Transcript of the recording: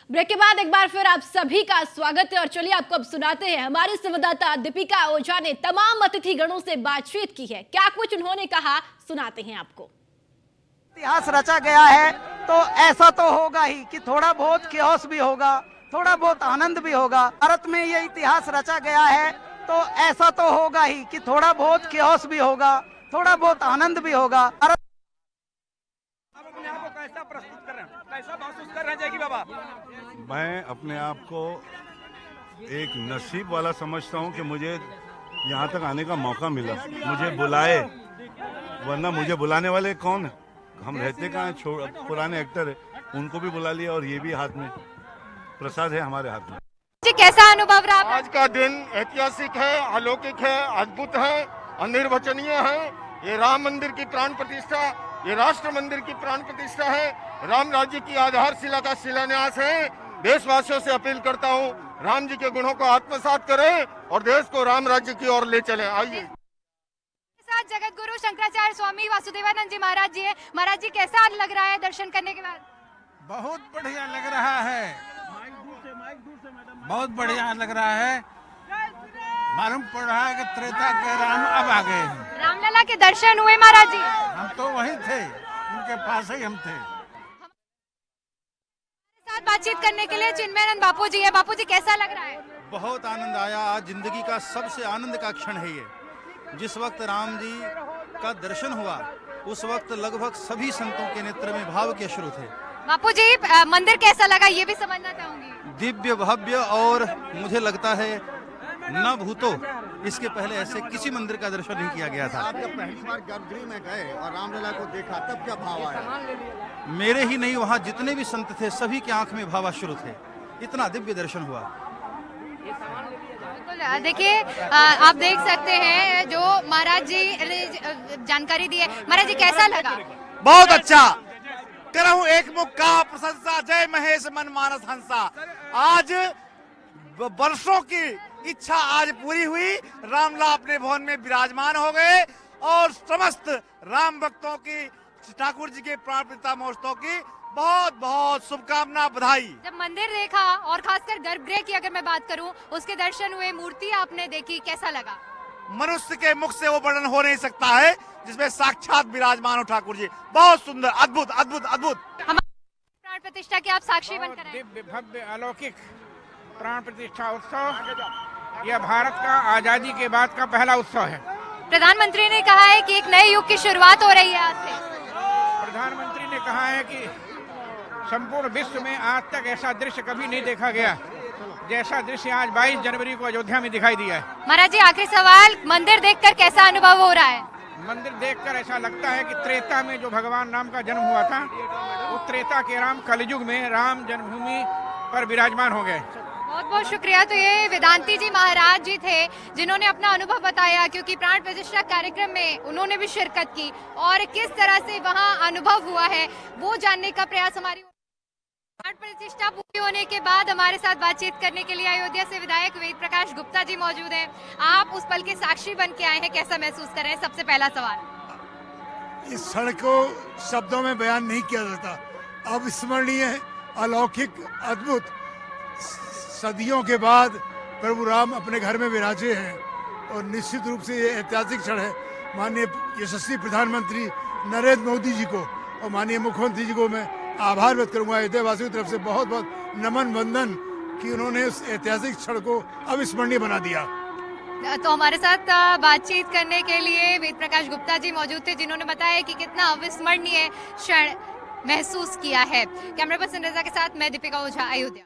Break के बाद एक बार फिर आप सभी का स्वागत है और चलिए आपको अब सुनाते हैं। हमारी संवाददाता दीपिका ओझा ने तमाम अतिथि गणों से बातचीत की है। क्या कुछ उन्होंने कहा, सुनाते हैं आपको। इतिहास रचा गया है तो ऐसा तो होगा ही कि थोड़ा बहुत क्योस भी होगा, थोड़ा बहुत आनंद भी होगा। भारत में ये इतिहास रचा गया है तो ऐसा तो होगा ही कि थोड़ा बहुत क्योस भी होगा, थोड़ा बहुत आनंद भी होगा। आप अपने आप को कैसा प्रस्तुत कर रहे हैं, कैसा महसूस कर रहे हैं जैकी बाबा? मैं अपने आप को एक नसीब वाला समझता हूं कि मुझे यहाँ तक आने का मौका मिला, मुझे बुलाए, वरना मुझे बुलाने वाले कौन है? हम रहते कहाँ, पुराने एक्टर है, उनको भी बुला लिया और ये भी हाथ में प्रसाद है हमारे हाथ में। जी कैसा अनुभव रहा? आज का दिन ऐतिहासिक है, अलौकिक है, अद्भुत है, अनिर्वचनीय है। ये राम मंदिर की प्राण प्रतिष्ठा, ये राष्ट्र मंदिर की प्राण प्रतिष्ठा है, राम राज्य की आधारशिला का शिलान्यास है। देशवासियों से अपील करता हूँ, राम जी के गुणों को आत्मसात करें और देश को राम राज्य की ओर ले चलें। आइए। जगत गुरु शंकराचार्य स्वामी वासुदेवानंद जी महाराज जी है। महाराज जी कैसा लग रहा है दर्शन करने के बाद? बहुत बढ़िया लग रहा है, बहुत बढ़िया लग रहा है। मालूम पड़ रहा है कि त्रेता के राम अब आ गए हैं। रामलला के दर्शन हुए महाराज जी? हम तो वहीं थे, उनके पास ही हम थे। साथ बातचीत करने के लिए चिन्मयानंद बापू जी है। बापू जी कैसा लग रहा है? बहुत आनंद आया। आज जिंदगी का सबसे आनंद का क्षण है ये। जिस वक्त राम जी का दर्शन हुआ उस वक्त लगभग सभी संतों के नेत्र में भाव के अश्रु थे। बापू जी मंदिर कैसा लगा ये भी समझना चाहूंगी। दिव्य भव्य, और मुझे लगता है न भूतो इसके पहले ऐसे किसी मंदिर का दर्शन नहीं किया गया था। आप जब पहली बार गर्भगृह में गए और रामलला को देखा तब क्या भाव आया? मेरे ही नहीं, वहाँ जितने भी संत थे सभी के आंख में भावाश्रु थे। इतना दिव्य दर्शन हुआ। देखिए आप देख सकते हैं जो महाराज जी ने जानकारी दी है। महाराज जी कैसा लगा? बहुत अच्छा। करहूं एक मुख का प्रशंसा, जय महेश मन मानस हंसा। आज वर्षों की इच्छा आज पूरी हुई, रामलला अपने भवन में विराजमान हो गए और समस्त राम भक्तों की, ठाकुर जी के प्राण पिता महोत्सव की बहुत बहुत शुभकामना, बधाई। जब मंदिर देखा और खासकर गर्भगृह की अगर मैं बात करूं, उसके दर्शन हुए, मूर्ति आपने देखी, कैसा लगा? मनुष्य के मुख से वो वर्णन हो नहीं सकता है जिसमें साक्षात विराजमान हो ठाकुर जी। बहुत सुंदर, अद्भुत अद्भुत अद्भुत। प्राण प्रतिष्ठा के आप साक्षी बनकर आए। दिव्य भव्य अलौकिक प्राण प्रतिष्ठा उत्सव यह भारत का आजादी के बाद का पहला उत्सव है। प्रधानमंत्री ने कहा है कि एक नए युग की शुरुआत हो रही है आज से। प्रधानमंत्री ने कहा है कि संपूर्ण विश्व में आज तक ऐसा दृश्य कभी नहीं देखा गया जैसा दृश्य आज 22 जनवरी को अयोध्या में दिखाई दिया है। महाराज जी आखिरी सवाल, मंदिर देखकर कैसा अनुभव हो रहा है? मंदिर देखकर ऐसा लगता है कि त्रेता में जो भगवान राम का जन्म हुआ था, वो त्रेता के राम कलयुग में राम जन्मभूमि पर विराजमान हो गए। बहुत बहुत शुक्रिया। तो ये वेदांती जी महाराज जी थे जिन्होंने अपना अनुभव बताया, क्योंकि प्राण प्रतिष्ठा कार्यक्रम में उन्होंने भी शिरकत की और किस तरह से वहाँ अनुभव हुआ है वो जानने का प्रयास हमारी। प्राण प्रतिष्ठा पूरी होने के बाद हमारे साथ बातचीत करने के लिए अयोध्या से विधायक वेद प्रकाश गुप्ता जी मौजूद हैं। आप उस पल के साक्षी बन के आए हैं, कैसा महसूस कर रहे हैं? सबसे पहला सवाल। इस क्षण को शब्दों में बयान नहीं किया जाता। अविस्मरणीय, अलौकिक, अद्भुत। सदियों के बाद प्रभु राम अपने घर में विराजे हैं और निश्चित रूप से ये ऐतिहासिक क्षण है। माननीय यशस्वी प्रधानमंत्री नरेंद्र मोदी जी को और माननीय मुख्यमंत्री जी को मैं आभार व्यक्त करूंगा अयोध्या वासियों की तरफ से। बहुत बहुत नमन वंदन कि उन्होंने उस ऐतिहासिक क्षण को अविस्मरणीय बना दिया। तो हमारे साथ बातचीत करने के लिए वेद प्रकाश गुप्ता जी मौजूद थे जिन्होंने बताया कि कितना अविस्मरणीय क्षण महसूस किया है। कैमरा पर्सन रजा के साथ मैं दीपिका ओझा, अयोध्या।